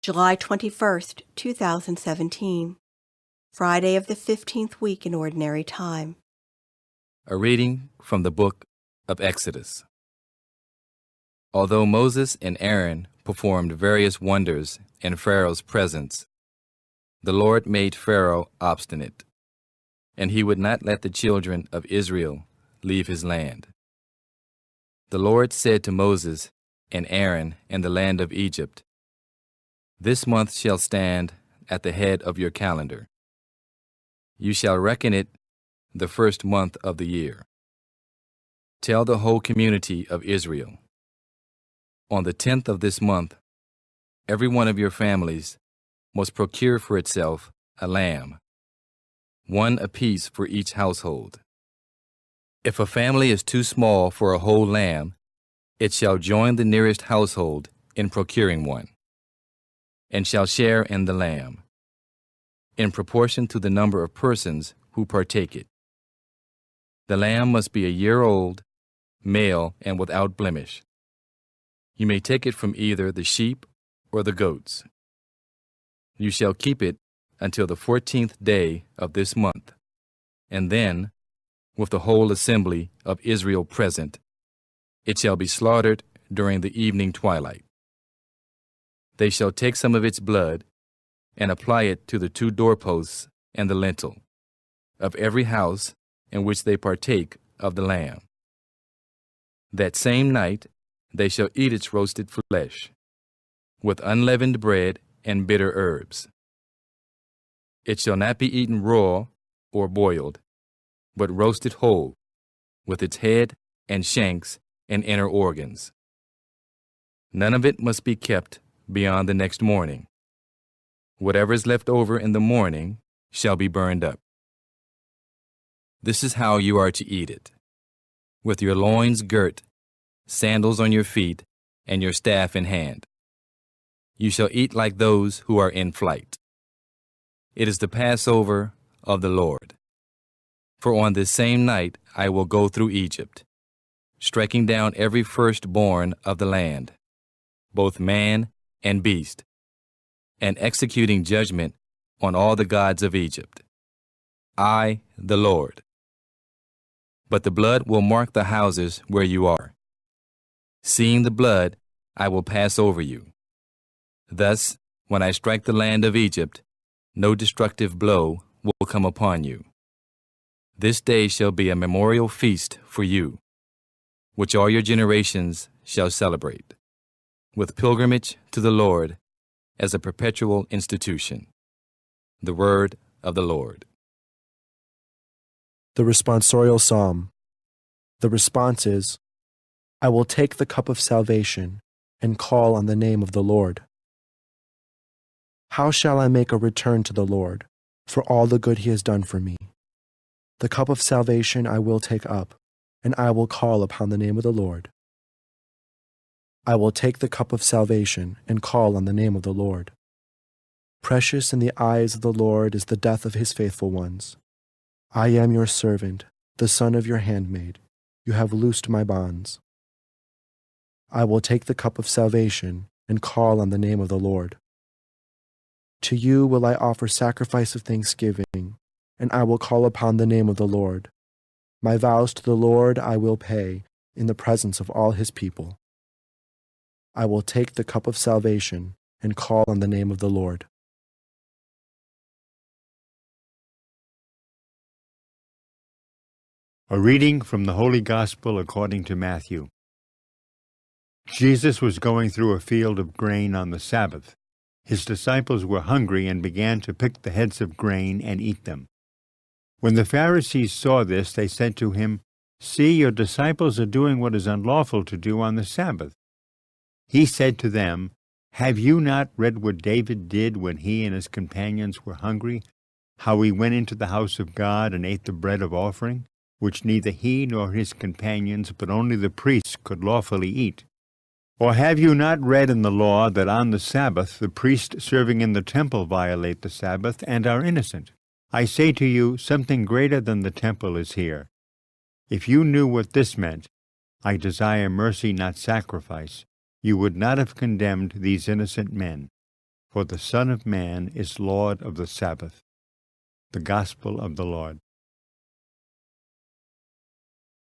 July 21st, 2017, Friday of the 15th week in Ordinary Time. A reading from the book of Exodus. Although Moses and Aaron performed various wonders in Pharaoh's presence, the Lord made Pharaoh obstinate, and he would not let the children of Israel leave his land. The Lord said to Moses and Aaron in the land of Egypt, "This month shall stand at the head of your calendar. You shall reckon it the first month of the year. Tell the whole community of Israel, on the 10th of this month, every one of your families must procure for itself a lamb, one apiece for each household. If a family is too small for a whole lamb, it shall join the nearest household in procuring one, and shall share in the lamb, in proportion to the number of persons who partake it. The lamb must be a year old, male, and without blemish. You may take it from either the sheep or the goats. You shall keep it until the 14th day of this month, and then, with the whole assembly of Israel present, it shall be slaughtered during the evening twilight. They shall take some of its blood and apply it to the 2 doorposts and the lintel of every house in which they partake of the lamb. That same night they shall eat its roasted flesh, with unleavened bread and bitter herbs. It shall not be eaten raw or boiled, but roasted whole, with its head and shanks and inner organs. None of it must be kept beyond the next morning. Whatever is left over in the morning shall be burned up. This is how you are to eat it: with your loins girt, sandals on your feet, and your staff in hand. You shall eat like those who are in flight. It is the Passover of the Lord. For on this same night I will go through Egypt, striking down every firstborn of the land, both man and beast, and executing judgment on all the gods of Egypt. I, the Lord. But the blood will mark the houses where you are. Seeing the blood, I will pass over you. Thus, when I strike the land of Egypt, no destructive blow will come upon you. This day shall be a memorial feast for you, which all your generations shall celebrate, with pilgrimage to the Lord as a perpetual institution." The word of the Lord. The responsorial psalm. The response is, "I will take the cup of salvation and call on the name of the Lord. How shall I make a return to the Lord for all the good he has done for me? The cup of salvation I will take up, and I will call upon the name of the Lord. I will take the cup of salvation and call on the name of the Lord. Precious in the eyes of the Lord is the death of his faithful ones. I am your servant, the son of your handmaid. You have loosed my bonds. I will take the cup of salvation and call on the name of the Lord. To you will I offer sacrifice of thanksgiving, and I will call upon the name of the Lord. My vows to the Lord I will pay in the presence of all his people. I will take the cup of salvation and call on the name of the Lord." A reading from the Holy Gospel according to Matthew. Jesus was going through a field of grain on the Sabbath. His disciples were hungry and began to pick the heads of grain and eat them. When the Pharisees saw this, they said to him, "See, your disciples are doing what is unlawful to do on the Sabbath." He said to them, "Have you not read what David did when he and his companions were hungry, how he went into the house of God and ate the bread of offering, which neither he nor his companions, but only the priests could lawfully eat? Or have you not read in the law that on the Sabbath the priests serving in the temple violate the Sabbath and are innocent? I say to you, something greater than the temple is here. If you knew what this meant, 'I desire mercy, not sacrifice,' you would not have condemned these innocent men. for the Son of Man is Lord of the Sabbath. The Gospel of the Lord.